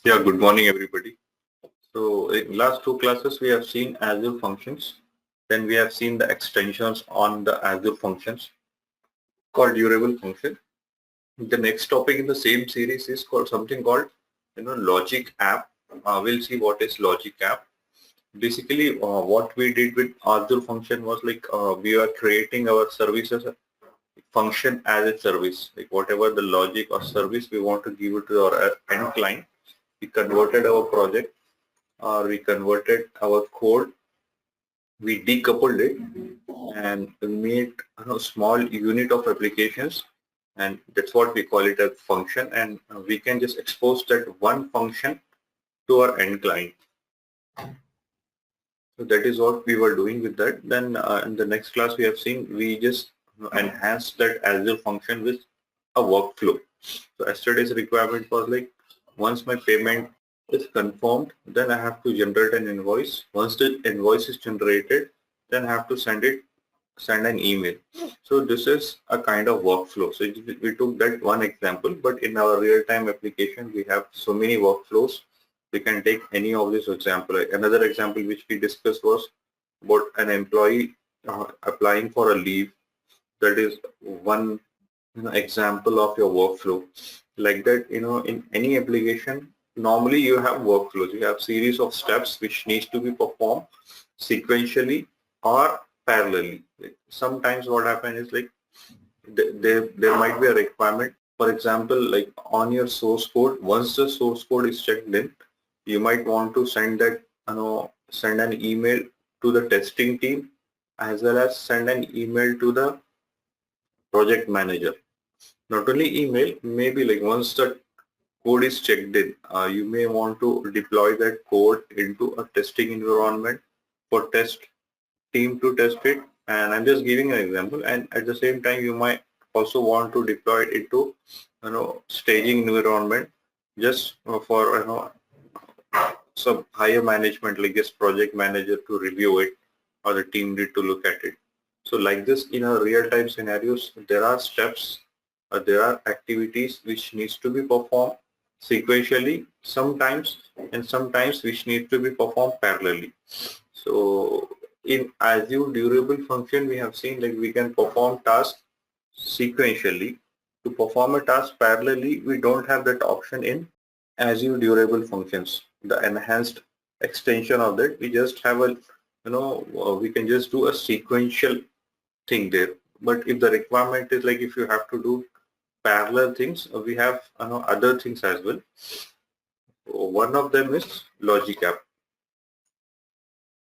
Yeah, good morning, everybody. So in last two classes, we have seen Azure functions. Then we have seen the extensions on the Azure functions called durable function. The next topic in the same series is called something called, logic app. We'll see what is logic app. Basically, what we did with Azure function was like we are creating our services function as a service. Like whatever the logic or service we want to give it to our end client, we converted our project or we converted our code, we decoupled it and we made small unit of applications, and that's what we call it a function, and we can just expose that one function to our end client. So that is what we were doing with that. Then in the next class we have seen we just enhanced that Azure function with a workflow. So yesterday's requirement was like once my payment is confirmed, then I have to generate an invoice. Once the invoice is generated, then I have to send an email. So this is a kind of workflow. So we took that one example, but in our real-time application, we have so many workflows. We can take any of this example. Like another example which we discussed was about an employee applying for a leave. That is one example of your workflow. Like that, in any application, normally you have workflows. You have series of steps which needs to be performed sequentially or parallelly. Like sometimes what happens is like there might be a requirement. For example, like on your source code, once the source code is checked in, you might want to send that, send an email to the testing team as well as send an email to the project manager. Not only email, maybe like once the code is checked in, you may want to deploy that code into a testing environment for test team to test it. And I'm just giving an example. And at the same time, you might also want to deploy it into, staging environment just for, some higher management, like this project manager to review it or the team lead to look at it. So like this, in a real-time scenarios, there are steps, there are activities which needs to be performed sequentially sometimes, and sometimes which need to be performed parallelly. So in Azure durable function, we have seen like we can perform tasks sequentially. To perform a task parallelly, we don't have that option in Azure durable functions. The enhanced extension of that, we just have a, we can just do a sequential thing there. But if the requirement is like if you have to do parallel things, we have other things as well. One of them is logic app.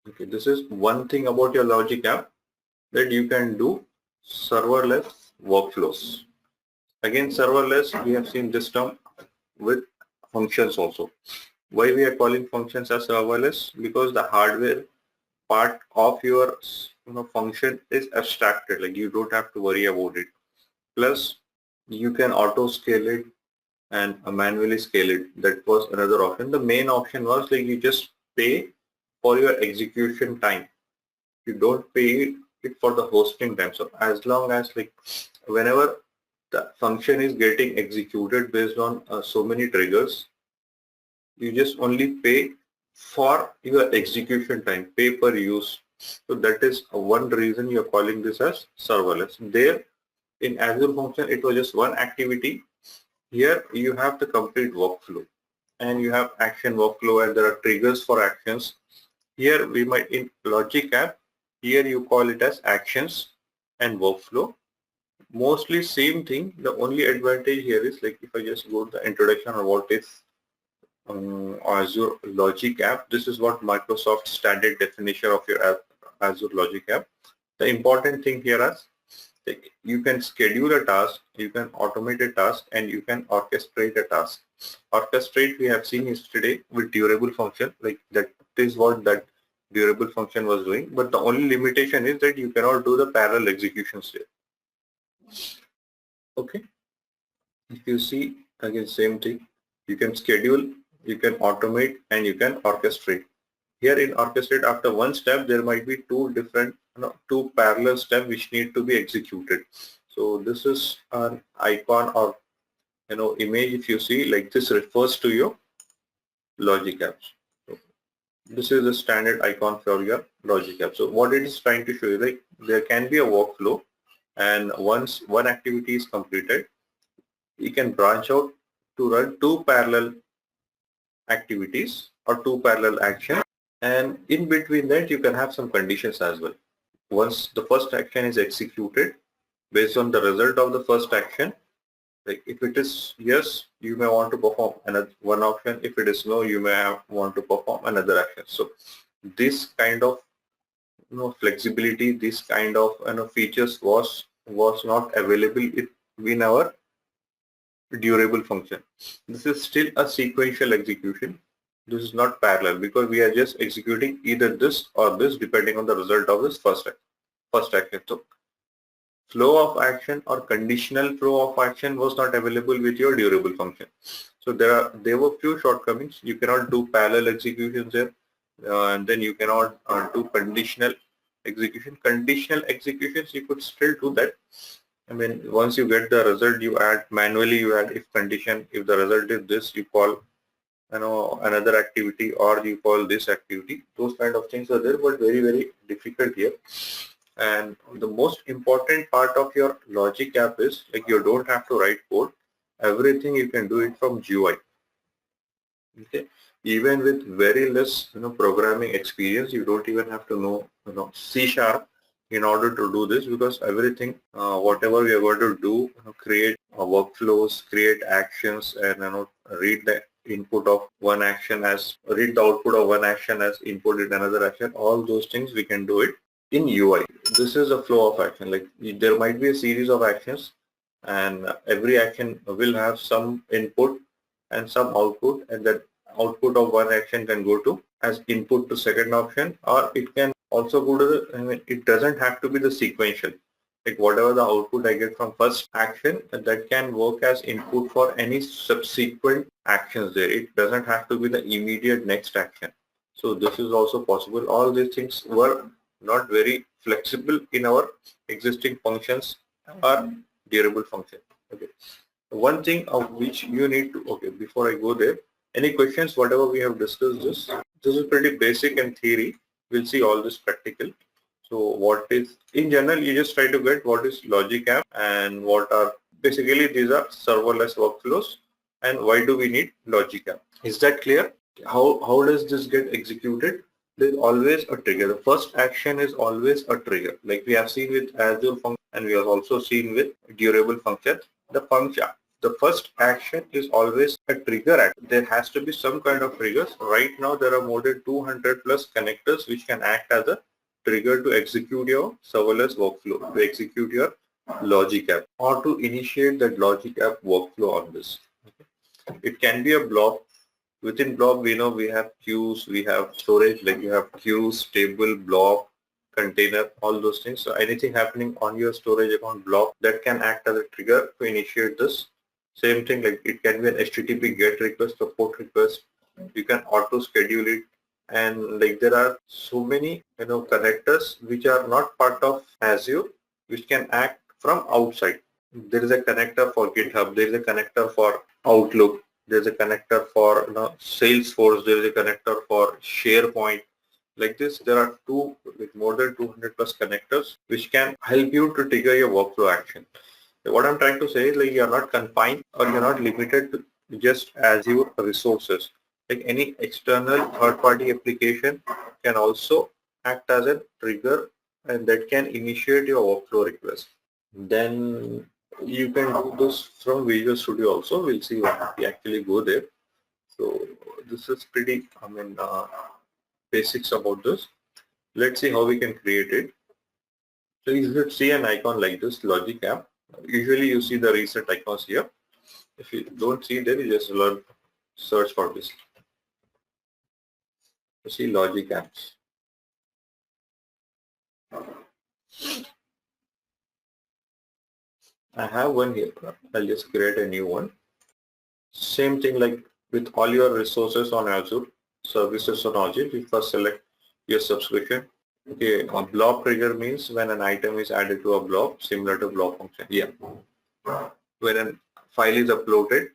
Okay, this is one thing about your logic app, that you can do serverless workflows. Again, serverless, we have seen this term with functions also. Why we are calling functions as serverless? Because the hardware part of your function is abstracted, like you don't have to worry about it. Plus, you can auto scale it and manually scale it. That was another option. The main option was like you just pay for your execution time. You don't pay it for the hosting time. So as long as like whenever the function is getting executed based on so many triggers, you just only pay for your execution time, pay per use. So that is one reason you're calling this as serverless. There in Azure function, it was just one activity. Here you have the complete workflow, and you have action workflow, and there are triggers for actions. Here we might in logic app, here you call it as actions and workflow. Mostly same thing. The only advantage here is like if I just go to the introduction of what is Azure Logic App. This is what Microsoft standard definition of your app, Azure Logic App. The important thing here is like, you can schedule a task, you can automate a task, and you can orchestrate a task. Orchestrate we have seen yesterday with durable function, like that is what that durable function was doing. But the only limitation is that you cannot do the parallel executions here. Okay. If you see again same thing, you can schedule, you can automate, and you can orchestrate. Here in orchestrate, after one step, there might be two different, two parallel steps which need to be executed. So this is an icon or image. If you see, like this refers to your logic apps. So this is the standard icon for your logic app. So what it is trying to show you, like there can be a workflow, and once one activity is completed, you can branch out to run two parallel activities or two parallel actions, and in between that you can have some conditions as well. Once the first action is executed, based on the result of the first action, like if it is yes, you may want to perform another one action. If it is no, you may want to perform another action. So this kind of flexibility, this kind of features was not available in our durable function. This is still a sequential execution. This is not parallel because we are just executing either this or this depending on the result of this first action. So flow of action or conditional flow of action was not available with your durable function. So there were few shortcomings. You cannot do parallel executions there, and then you cannot do conditional execution. Conditional executions you could still do that. I mean, once you get the result, you add manually. You add if condition. If the result is this, you call another activity, or you call this activity. Those kind of things are there, but very difficult here. And the most important part of your logic app is like you don't have to write code. Everything you can do it from GUI. Okay, even with very less programming experience, you don't even have to know C# in order to do this, because everything whatever we are going to do, create workflows, create actions, and read the input of one action as read the output of one action as input in another action. All those things we can do it in UI. This is a flow of action. Like there might be a series of actions, and every action will have some input and some output, and that output of one action can go to as input to second option, or it can also go to the, I mean, it doesn't have to be the sequential. Like whatever the output I get from first action, that can work as input for any subsequent actions there. It doesn't have to be the immediate next action. So this is also possible. All these things were not very flexible in our existing functions or durable function. Okay. One thing of which you need to, okay, before I go there, any questions, whatever we have discussed this is pretty basic and theory. We'll see all this practical. So what is, in general, you just try to get what is logic app and what are, basically these are serverless workflows, and why do we need logic app. Is that clear? How does this get executed? There's always a trigger. The first action is always a trigger. Like we have seen with Azure function, and we have also seen with durable function. The first action is always a trigger action. There has to be some kind of triggers. Right now there are more than 200 plus connectors which can act as a trigger to execute your serverless workflow, to execute your logic app, or to initiate that logic app workflow on this. Okay. It can be a blob. Within blob, we know we have queues, we have storage, like you have queues, table, blob, container, all those things. So anything happening on your storage account blob, that can act as a trigger to initiate this. Same thing, like it can be an HTTP GET request, support request. You can auto schedule it, and like there are so many connectors which are not part of Azure, which can act from outside. There is a connector for GitHub. There is a connector for Outlook. There's a connector for Salesforce. There is a connector for SharePoint. Like this, there are more than 200 plus connectors which can help you to trigger your workflow action. What I'm trying to say is, like, you're not confined or you're not limited to just Azure resources. Like any external third-party application can also act as a trigger, and that can initiate your workflow request. Then you can do this from Visual Studio also. We'll see when we actually go there. So this is pretty, basics about this. Let's see how we can create it. So you should see an icon like this, logic app. Usually you see the recent icons here. If you don't see there, you just search for this. You see logic apps. I have one here. I'll just create a new one. Same thing like with all your resources on Azure, services on Azure, you first select your subscription. Okay, a blob trigger means when an item is added to a blob, similar to blob function. Yeah. When a file is uploaded,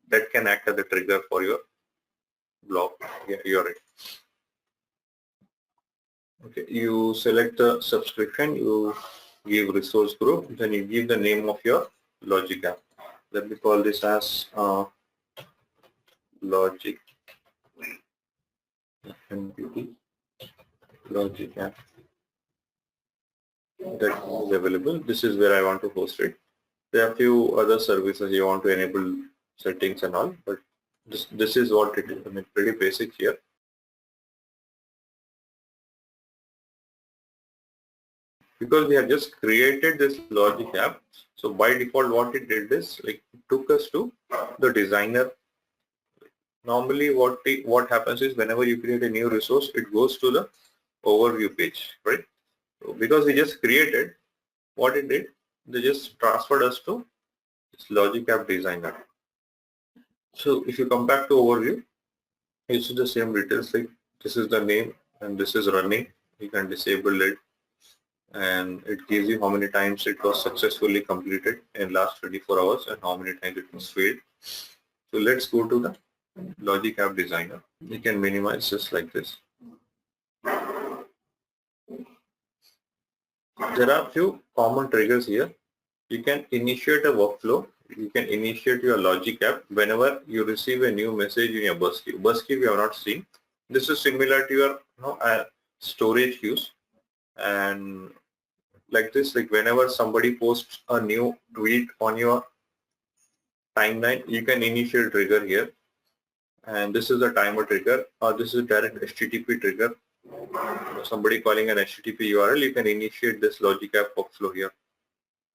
that can act as a trigger for your block. Yeah, you're right. Okay, you select the subscription, you give resource group, then you give the name of your logic app. Let me call this as logic MPP, logic app that is available. This is where I want to host it. There are a few other services you want to enable settings and all, but this is what it is. I mean, pretty basic here. Because we have just created this logic app, so by default what it did is like it took us to the designer. Normally what happens is whenever you create a new resource, it goes to the overview page, right? So because we just created, what it did, they just transferred us to this logic app designer. So if you come back to overview, you see the same details, like this is the name and this is running. You can disable it, and it gives you how many times it was successfully completed in last 24 hours and how many times it was failed. So let's go to the logic app designer. You can minimize just like this. There are few common triggers here. You can initiate a workflow. You can initiate your logic app whenever you receive a new message in your bus queue. Bus queue we have not seen. This is similar to your storage queues, and like this, like whenever somebody posts a new tweet on your timeline, you can initiate trigger here, and this is a timer trigger, or this is direct HTTP trigger. Somebody calling an HTTP URL, you can initiate this logic app workflow here.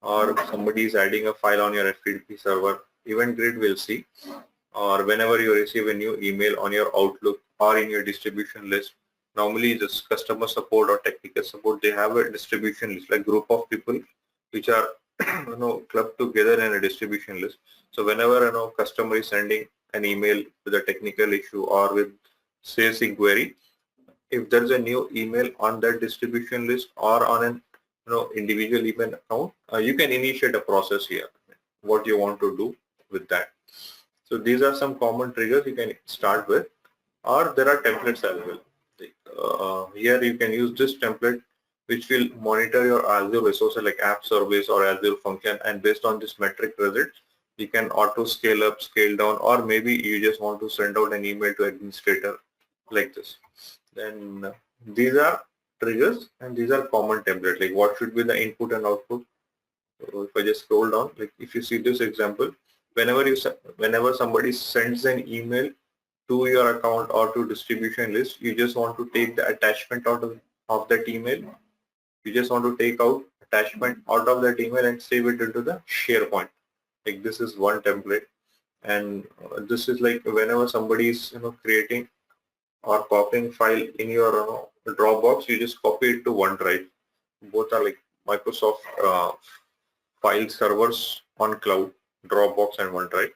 Or somebody is adding a file on your FTP server, event grid will see. Or whenever you receive a new email on your Outlook or in your distribution list, normally this customer support or technical support, they have a distribution list, like group of people which are clubbed together in a distribution list. So whenever customer is sending an email with a technical issue or with sales inquiry, if there's a new email on that distribution list or on an individual email account, you can initiate a process here. What you want to do with that. So these are some common triggers you can start with, or there are templates as well. Here you can use this template which will monitor your Azure resources like app service or Azure function, and based on this metric results, you can auto scale up, scale down, or maybe you just want to send out an email to administrator like this. Then these are triggers and these are common templates, like what should be the input and output. So if I just scroll down, like if you see this example, whenever somebody sends an email to your account or to distribution list, you just want to take the attachment out of that email. You just want to take out attachment out of that email and save it into the SharePoint. Like this is one template, and this is like whenever somebody is creating or copying file in your Dropbox, you just copy it to OneDrive. Both are like Microsoft file servers on cloud, Dropbox and OneDrive.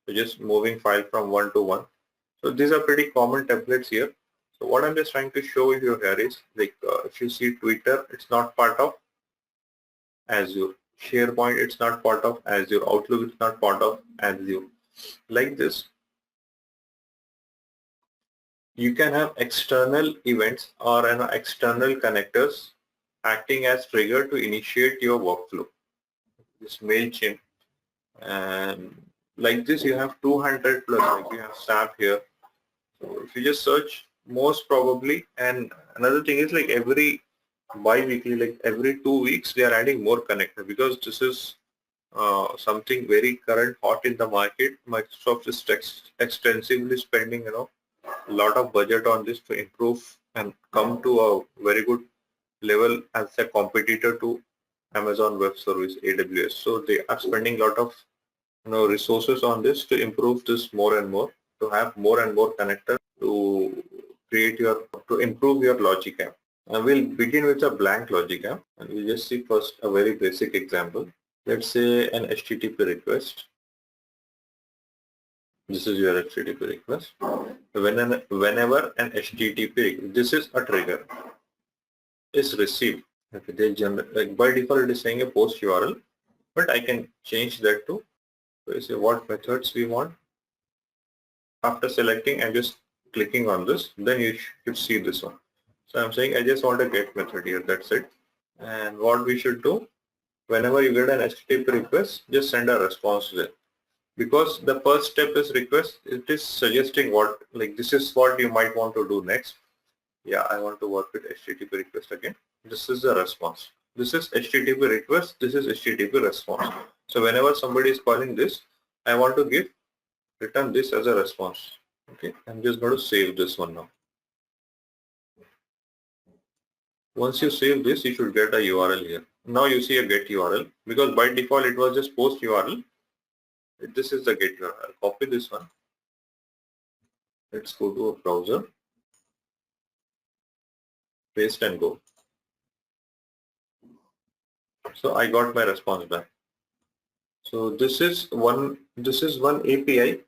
So just moving file from one to one. So these are pretty common templates here. So what I'm just trying to show you here is like if you see Twitter, it's not part of Azure. SharePoint, it's not part of Azure. Outlook, it's not part of Azure. Like this, you can have external events or external connectors acting as trigger to initiate your workflow. This MailChimp, and like this you have 200 plus, like you have SAP here. So if you just search, most probably, and another thing is like every bi-weekly, like every 2 weeks, they are adding more connector, because this is something very current hot in the market. Microsoft is extensively spending a lot of budget on this to improve and come to a very good level as a competitor to Amazon Web Service, AWS. So they are spending a lot of resources on this to improve this more and more, to have more and more connectors to to improve your logic app. And we'll begin with a blank logic app, and we'll just see first a very basic example. Let's say an HTTP request. This is your HTTP request. Whenever an HTTP, this is a trigger, is received. Okay, they generate, like by default it is saying a post URL, but I can change that to, so you say what methods we want. After selecting, I'm just clicking on this, then you should see this one. So I'm saying I just want a get method here, that's it. And what we should do, whenever you get an HTTP request, just send a response there. Because the first step is request, it is suggesting what, like this is what you might want to do next. Yeah, I want to work with HTTP request again. This is the response. This is HTTP request, this is HTTP response. So whenever somebody is calling this, I want to return this as a response. Okay, I'm just going to save this one now. Once you save this, you should get a URL here. Now you see a get URL, because by default it was just post URL. This is the get URL. I'll copy this one. Let's go to a browser, paste and go. So I got my response back. So this is one API,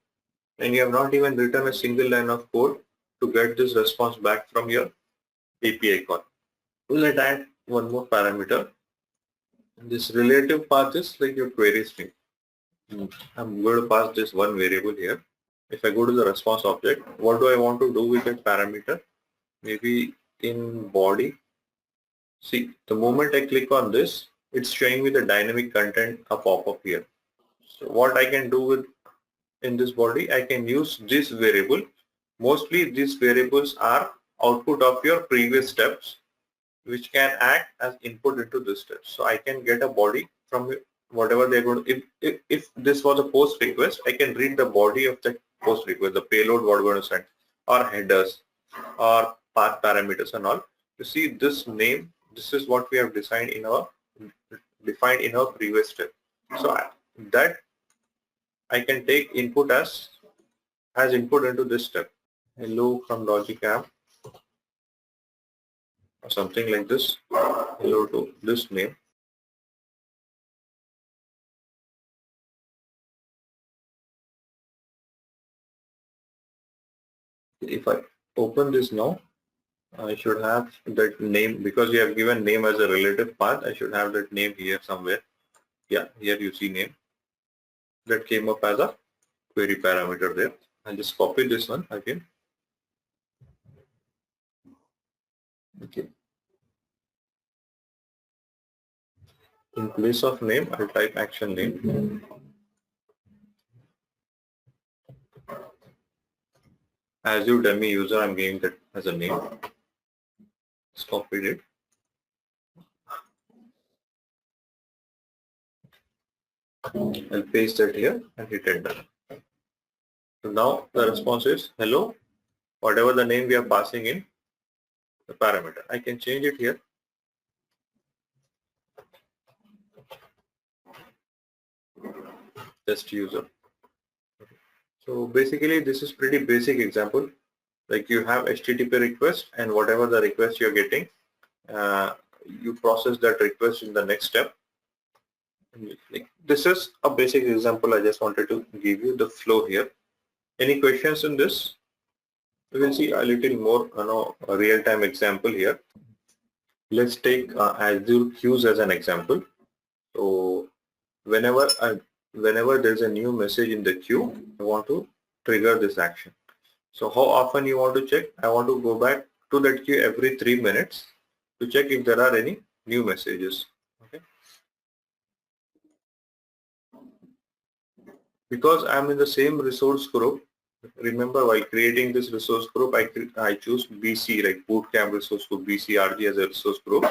and you have not even written a single line of code to get this response back from your API call. Let's add one more parameter. This relative path is like your query string. I'm going to pass this one variable here. If I go to the response object, what do I want to do with that parameter? Maybe in body. See, the moment I click on this, it's showing me the dynamic content a pop-up here. So what I can do with in this body, I can use this variable. Mostly these variables are output of your previous steps, which can act as input into this step. So I can get a body from whatever they're going to, if this was a post request, I can read the body of the post request, the payload what we're going to send, or headers, or path parameters and all. You see this name, this is what we have defined in our previous step. So that I can take input as input into this step. Hello from logic app or something like this. Hello to this name. If I open this now, I should have that name, because we have given name as a relative path. I should have that name here somewhere. Yeah, here you see name. That came up as a query parameter there. I'll just copy this one again. Okay. In place of name, I'll type action name. As you dummy user, I'm giving that as a name. Just copied it. I'll paste that here and hit enter. So now the response is hello, whatever the name we are passing in the parameter. I can change it here. Test user. So basically this is pretty basic example. Like you have HTTP request, and whatever the request you're getting, you process that request in the next step. This is a basic example. I just wanted to give you the flow here. Any questions in this? We will see a little more, a real-time example here. Let's take Azure queues as an example. So whenever there's a new message in the queue, I want to trigger this action. So how often you want to check? I want to go back to that queue every 3 minutes to check if there are any new messages. Okay. Because I'm in the same resource group, remember while creating this resource group, I choose BC, like Bootcamp resource group, BCRG as a resource group,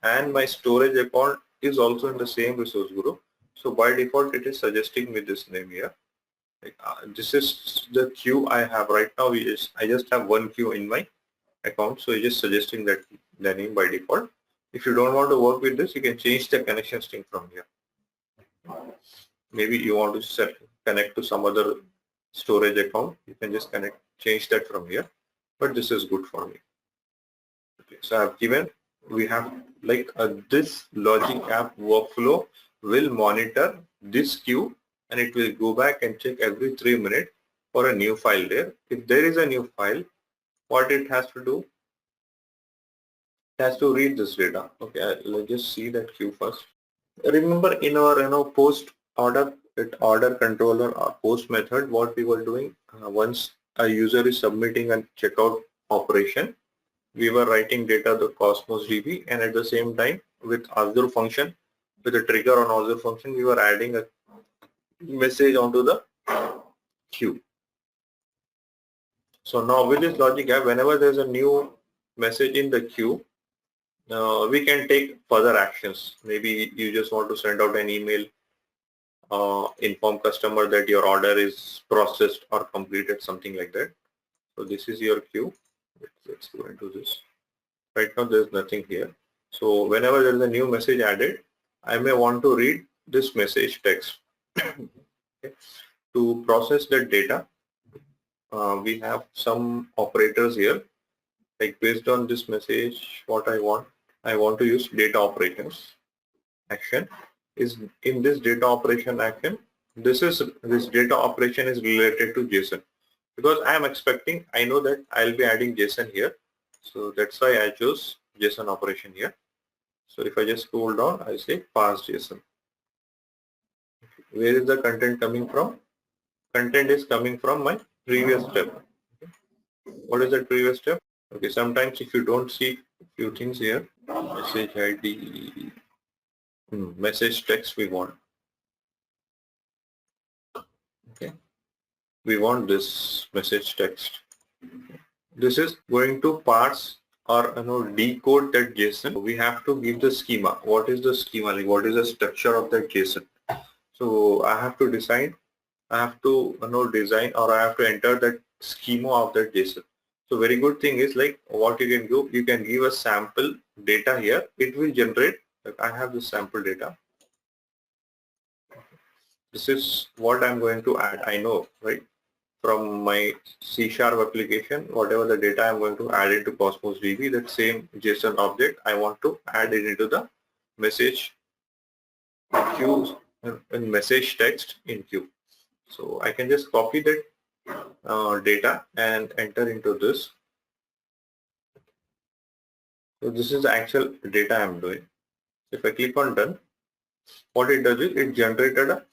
and my storage account is also in the same resource group. So by default, it is suggesting me this name here. Like, this is the queue I have right now. I just have one queue in my account, so it's just suggesting that the name by default. If you don't want to work with this, you can change the connection string from here. Maybe you want to connect to some other storage account, you can just change that from here, but this is good for me. Okay, so I've given, we have like this logic app workflow will monitor this queue, and it will go back and check every 3 minutes for a new file there. If there is a new file, what it has to do, it has to read this data. Okay, let's just see that queue first. Remember in our post order controller or post method, what we were doing, once a user is submitting a checkout operation, we were writing data the Cosmos DB, and at the same time with Azure function, with a trigger on Azure function, we were adding a message onto the queue. So now with this logic app, whenever there's a new message in the queue, we can take further actions. Maybe you just want to send out an email, inform customer that your order is processed or completed, something like that. So this is your queue. Let's go into this. Right now there's nothing here. So whenever there is a new message added, I may want to read this message text. Okay. To process that data, we have some operators here. Like based on this message, what I want to use data operators action. Is in this data operation action, this data operation is related to JSON, because I am expecting, I know that I'll be adding JSON here. So that's why I chose JSON operation here. So if I just scroll down, I say parse JSON. Where is the content coming from? Content is coming from my previous step. What is the previous step? Okay, sometimes if you don't see few things here, message ID, message text we want. Okay, we want this message text. This is going to parse or decode that JSON. We have to give the schema. What is the schema? Like what is the structure of that JSON? So I have to decide. I have to design, or I have to enter that schema of that JSON. So very good thing is, like, what you can do, you can give a sample data here. It will generate. Like I have the sample data. This is what I'm going to add. I know, right? From my C# application, whatever the data I'm going to add into Cosmos DB, that same JSON object, I want to add it into the message queue and message text in queue. So I can just copy that data and enter into this. So this is the actual data I'm doing. If I click on done, what it does is it generated a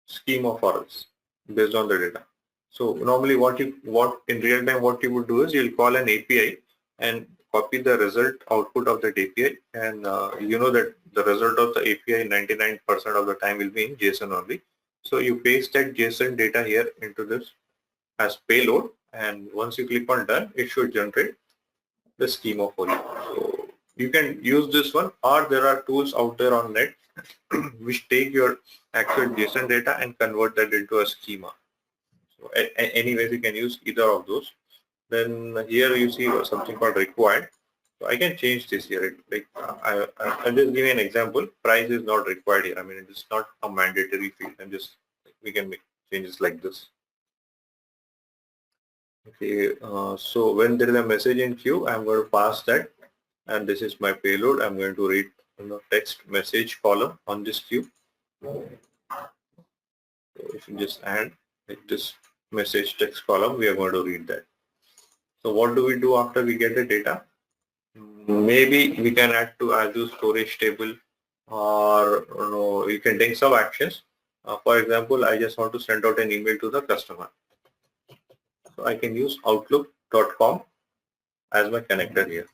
schema for us based on the data. So normally what in real time what you would do is you'll call an API and copy the result output of that API, and you know that the result of the API 99% of the time will be in JSON only. So you paste that JSON data here into this as payload, and once you click on done, it should generate the schema for you. So you can use this one, or there are tools out there on net which take your actual JSON data and convert that into a schema. So anyways, you can use either of those. Then here you see something called required. So I can change this here. Like I'll just give you an example. Price is not required here. I mean, it's not a mandatory field. And just we can make changes like this. Okay. So when there is a message in queue, I'm going to pass that, and this is my payload. I'm going to read text message column on this queue. So if you just add like this message text column, we are going to read that. So what do we do after we get the data? Maybe we can add to Azure storage table, or you can take some actions. For example, I just want to send out an email to the customer. So I can use outlook.com as my connector here.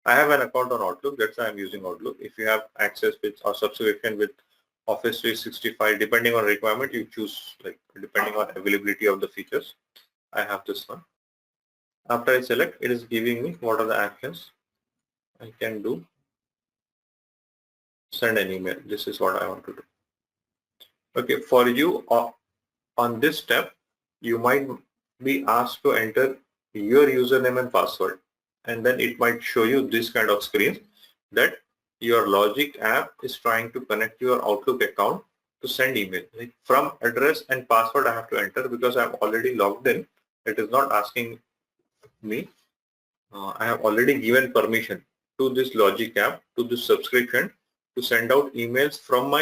I have an account on Outlook, that's why I'm using Outlook. If you have access with or subscription with Office 365, depending on requirement, you choose, like depending on availability of the features. I have this one. After I select, it is giving me what are the actions I can do. Send an email. This is what I want to do. Okay, for you on this step, you might be asked to enter your username and password, and then it might show you this kind of screen that your Logic app is trying to connect your Outlook account to send email. Like from address and password I have to enter because I'm already logged in. It is not asking me. I have already given permission to this Logic app, to this subscription, to send out emails from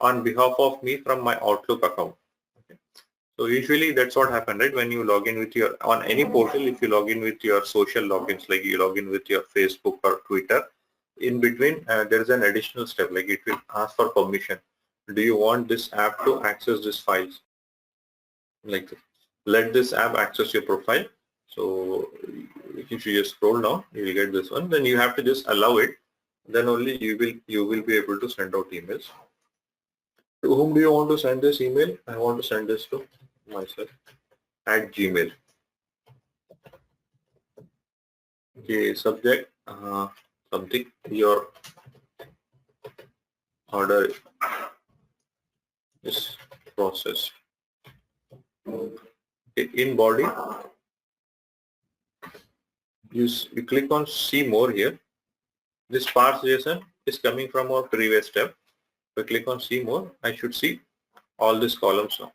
on behalf of me from my Outlook account. Okay. So usually that's what happens, right? When you log in with your, on any portal, if you log in with your social logins, like you log in with your Facebook or Twitter, in between there is an additional step, like it will ask for permission. Do you want this app to access these files? Like this. let this app access your profile. So if you just scroll down, you will get this one. Then you have to just allow it. Then only you will be able to send out emails. To whom do you want to send this email? I want to send this to myself at Gmail. Okay, subject something, your order is processed. Okay, in body, you click on see more here. This parse JSON is coming from our previous step. If I click on see more, I should see all these columns now.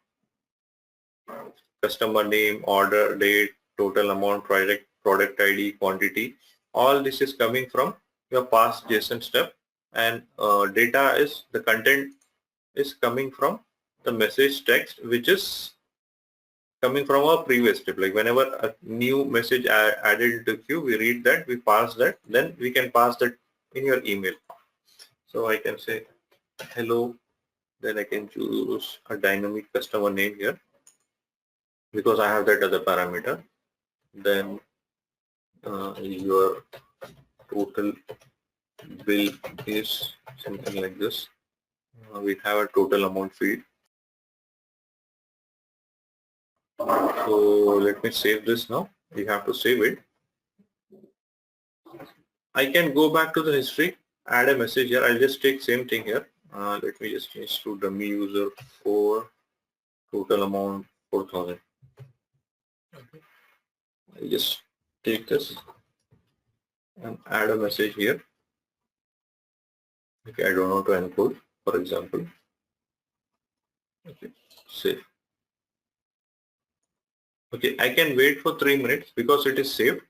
Customer name, order, date, total amount, product ID, quantity. All this is coming from your past JSON step, and data is the content is coming from the message text, which is coming from our previous step. Like whenever a new message added into queue, we read that, we pass that, then we can pass that in your email. So I can say hello, then I can choose a dynamic customer name here because I have that other parameter. Then your total bill is something like this. We have a total amount field. So let me save this now. You have to save it. I can go back to the history, add a message here. I'll just take same thing here. Let me just change to dummy user for total amount 4,000. Okay. I'll just take this and add a message here. Okay, I don't know to encode, for example. Okay, save. Okay, I can wait for 3 minutes because it is saved,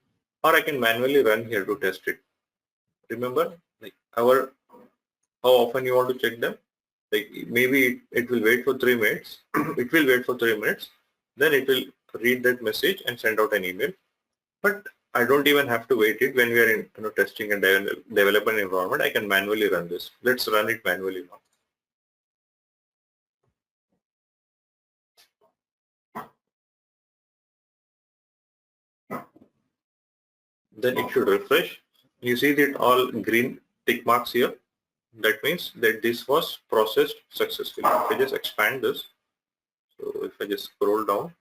or I can manually run here to test it. Remember, like how often you want to check them? Like maybe it will wait for 3 minutes. It will wait for 3 minutes. Then it will read that message and send out an email. But I don't even have to wait it when we are in testing and development environment. I can manually run this. Let's run it manually now. Then it should refresh. You see that all green tick marks here. That means that this was processed successfully. If I just expand this, so if I just scroll down,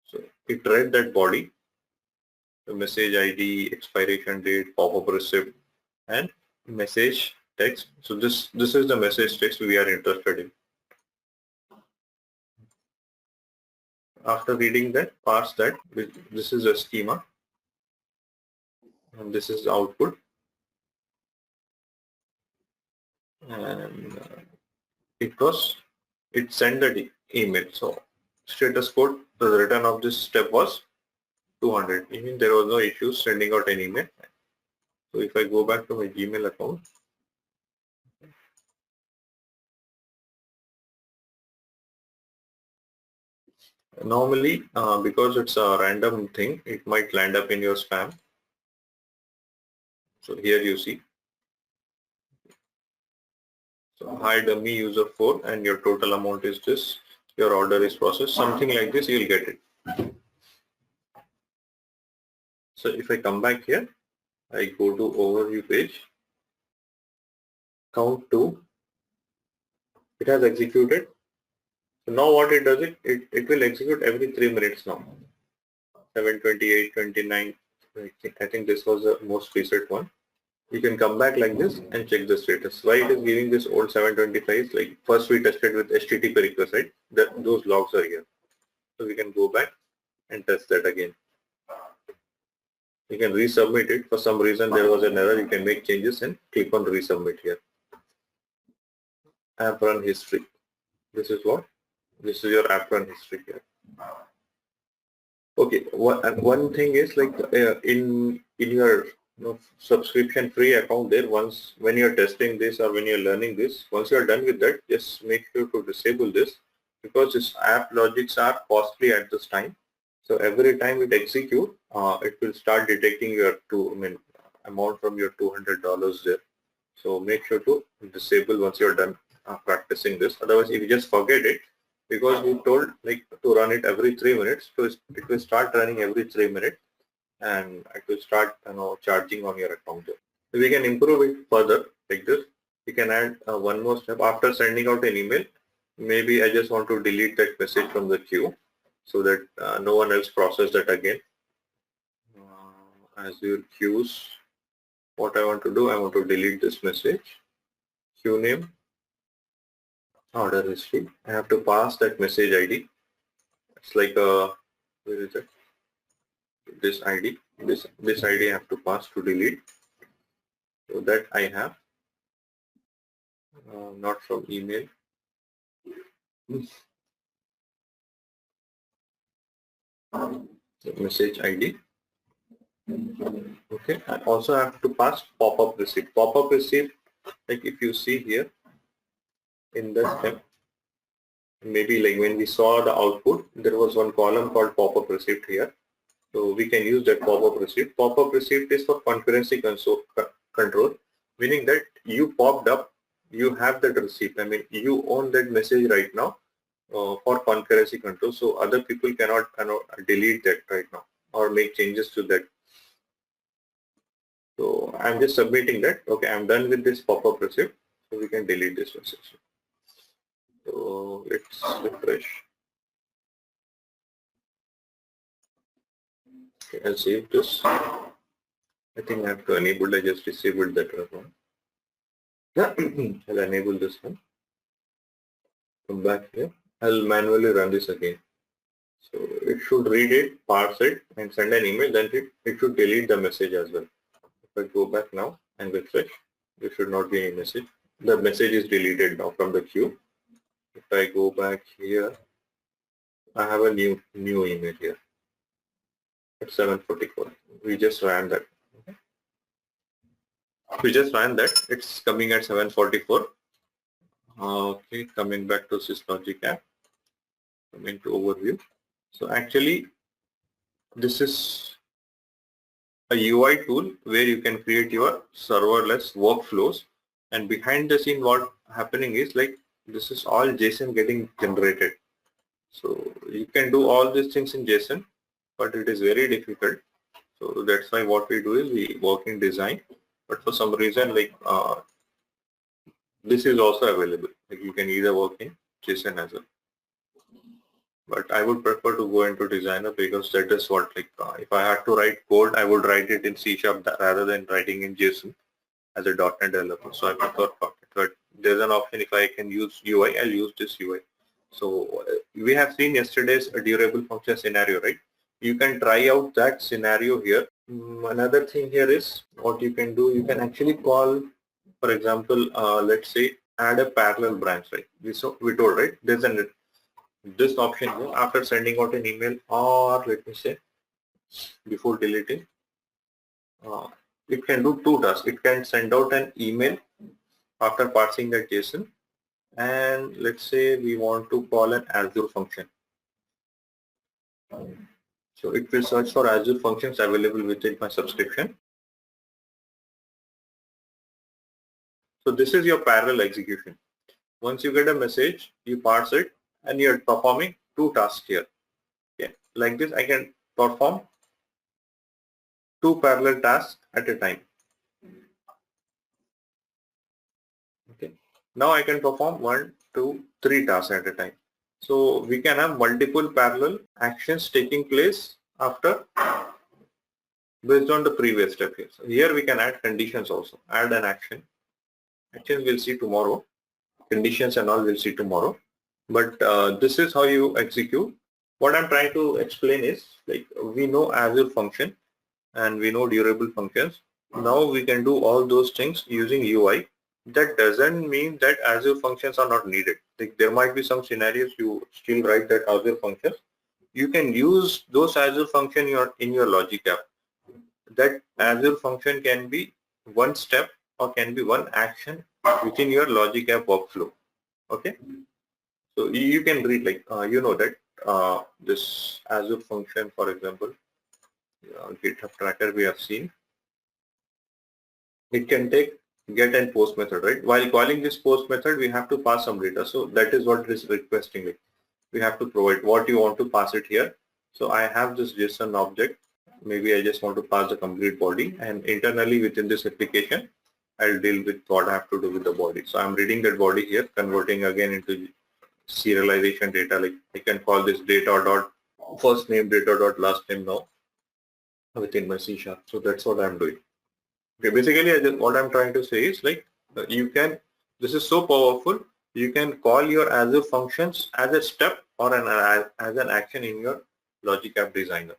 so it read that body, the message ID, expiration date, pop-up receipt, and message text. So this is the message text we are interested in. After reading that, parse that. This is a schema, and this is the output. And it sent the email. So status code, the return of this step was 200. Meaning there was no issue sending out an email. So if I go back to my Gmail account, normally because it's a random thing, it might land up in your spam. So here you see. So hi dummy user 4 and your total amount is this. Your order is processed. Something like this, you'll get it. So if I come back here, I go to overview page, count 2, it has executed. So now what it does, it will execute every 3 minutes now. 7:28, 29, I think this was the most recent one. You can come back like this and check the status. Why it is giving this old 725? Like first we tested with HTTP request, right? Those logs are here. So we can go back and test that again. You can resubmit it. For some reason there was an error. You can make changes and click on resubmit here. App run history. This is what? This is your app run history here. Okay. One thing is like in your subscription free account there, once when you're testing this or when you're learning this, once you're done with that, just make sure to disable this because this app logics are costly at this time. So every time it execute, it will start detecting your amount from your $200 there. So make sure to disable once you're done practicing this. Otherwise, if you just forget it, because we told like to run it every 3 minutes, so it will start running every 3 minutes and it will start charging on your account. So we can improve it further like this. We can add one more step after sending out an email. Maybe I just want to delete that message from the queue so that no one else process that again. Azure queues. What I want to do, I want to delete this message. Queue name, order history. I have to pass that message ID. It's like a, where is it? This ID. This ID I have to pass to delete. So that I have. Not from email. The message ID. Okay, I also have to pass pop-up receipt. Pop-up receipt, like if you see here in the step, maybe like when we saw the output, there was one column called pop-up receipt here. So we can use that pop-up receipt. Pop-up receipt is for concurrency control, meaning that you popped up, you have that receipt. I mean, you own that message right now for concurrency control. So other people cannot delete that right now or make changes to that. So I'm just submitting that. Okay, I'm done with this pop-up receipt. So we can delete this message. So let's refresh. Okay, I'll save this. I think I have to enable. I just disabled that one. I'll enable this one. Come back here. I'll manually run this again. So it should read it, parse it, and send an email. Then it should delete the message as well. If I go back now and refresh, there should not be any message. The message is deleted now from the queue. If I go back here, I have a new email here at 7:44. We just ran that. Okay. We just ran that. It's coming at 7:44. Okay, coming back to SysLogic app. Coming to overview. So actually, this is a UI tool where you can create your serverless workflows, and behind the scene what happening is like this is all JSON getting generated. So you can do all these things in JSON, but it is very difficult. So that's why what we do is we work in design, but for some reason like this is also available. Like you can either work in JSON as well. But I would prefer to go into designer because that is what like if I had to write code, I would write it in C# rather than writing in JSON as a .NET developer. So I prefer .NET. But there's an option if I can use UI, I'll use this UI. So we have seen yesterday's durable function scenario, right? You can try out that scenario here. Another thing here is what you can do. You can actually call, for example, let's say add a parallel branch, right? We told, right? There's this option here after sending out an email, or let me say before deleting, it can do two tasks. It can send out an email after parsing that JSON, and let's say we want to call an Azure function. So it will search for Azure functions available within my subscription. So this is your parallel execution. Once you get a message, you parse it, and you're performing two tasks here. Okay, like this, I can perform two parallel tasks at a time. Okay, now I can perform 1, 2, 3 tasks at a time. So we can have multiple parallel actions taking place after based on the previous step here. So here we can add conditions also. Add an action. Actions we'll see tomorrow. Conditions and all we'll see tomorrow. But this is how you execute. What I'm trying to explain is like we know Azure function and we know durable functions. Now we can do all those things using UI. That doesn't mean that Azure functions are not needed. Like there might be some scenarios you still write that Azure functions. You can use those Azure function in your logic app. That Azure function can be one step or can be one action within your logic app workflow. Okay, so you can read like you know that this Azure function, for example, GitHub tracker we have seen. It can take get and post method, right? While calling this post method, we have to pass some data. So that is what it is requesting. we have to provide what you want to pass it here. So I have this JSON object. Maybe I just want to pass the complete body, and internally within this application, I'll deal with what I have to do with the body. So I'm reading that body here, converting again into serialization data. Like I can call this data dot first name, data dot last name now within my C#. So that's what I'm doing. Okay, basically what I'm trying to say is like you can, this is so powerful, you can call your Azure functions as a step or as an action in your Logic App Designer.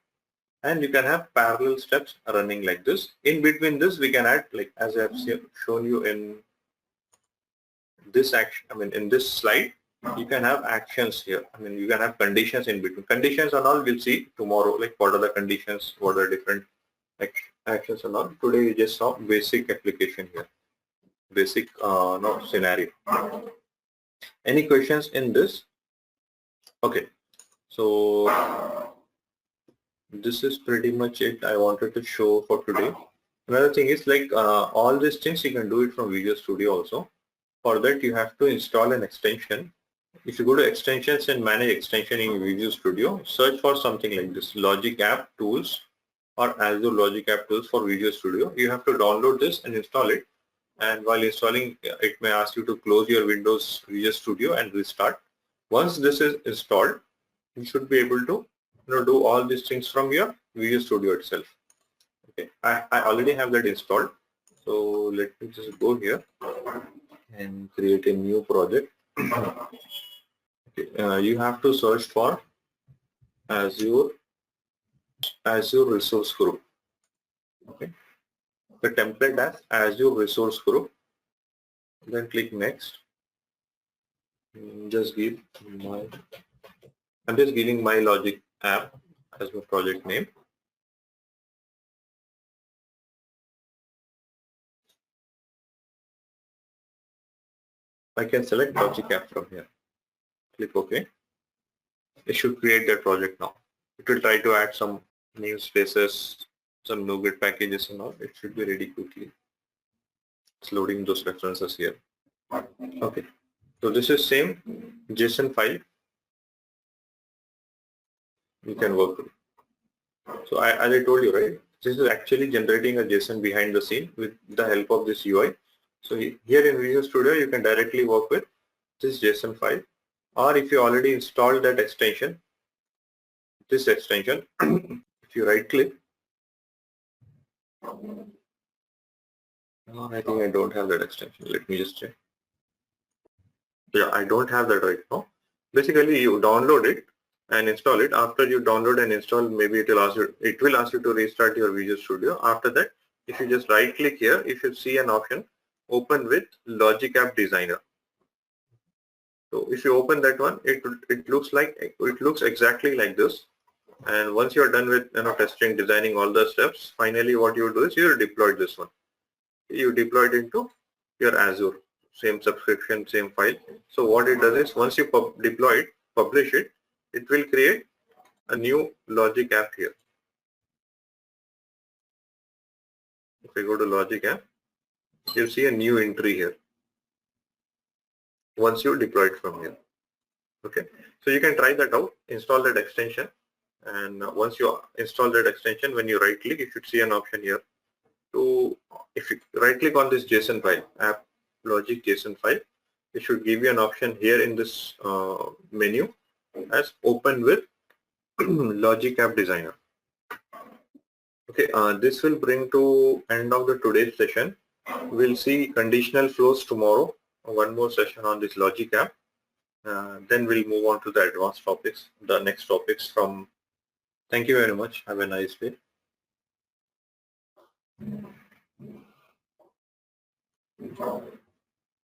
And you can have parallel steps running like this. In between this, we can add, like as I have shown you in this action, in this slide, you can have actions here. You can have conditions in between. Conditions and all we'll see tomorrow, like what are the conditions, what are different actions and all. Today we just saw basic application here, basic scenario. Any questions in this? Okay, so this is pretty much it I wanted to show for today. Another thing is like all these things you can do it from Visual Studio also. For that you have to install an extension. If you go to extensions and manage extension in Visual Studio, search for something like this, Logic App Tools or Azure Logic App Tools for Visual Studio. You have to download this and install it. And while installing, it may ask you to close your Windows Visual Studio and restart. Once this is installed, you should be able to do all these things from your Visual Studio itself. Okay, I already have that installed. So let me just go here and create a new project. Okay, you have to search for Azure Resource Group. Okay, the template as Azure Resource Group. Then click next. Just give my, I'm just giving my Logic App as my project name. I can select Logic App from here. Click OK. It should create that project now. It will try to add some new spaces, some NuGet packages and all. It should be ready quickly. It's loading those references here. Okay. So this is same JSON file you can work with. So as I told you, right, this is actually generating a JSON behind the scene with the help of this UI. So here in Visual Studio, you can directly work with this JSON file, or if you already installed that extension, this extension, if you right click, I think I don't have that extension. Let me just check. Yeah, I don't have that right now. Basically, you download it and install it. After you download and install, maybe it will ask you to restart your Visual Studio. After that, if you just right click here, you should see an option, open with Logic App Designer. So if you open that one, it looks exactly like this. And once you are done with testing, designing all the steps, finally what you do is you deploy this one. You deploy it into your Azure, same subscription, same file. So what it does is once you deploy it, publish it, it will create a new Logic App here. If I go to Logic App, you'll see a new entry here once you deploy it from here. Okay, so you can try that out, install that extension, and once you install that extension, when you right click, you should see an option here to, if you right click on this JSON file, app logic JSON file, it should give you an option here in this menu as open with Logic App Designer. Okay, this will bring to end of the today's session. We'll see conditional flows tomorrow, one more session on this Logic App. Then we'll move on to the advanced topics, the next topics from. Thank you very much. Have a nice day.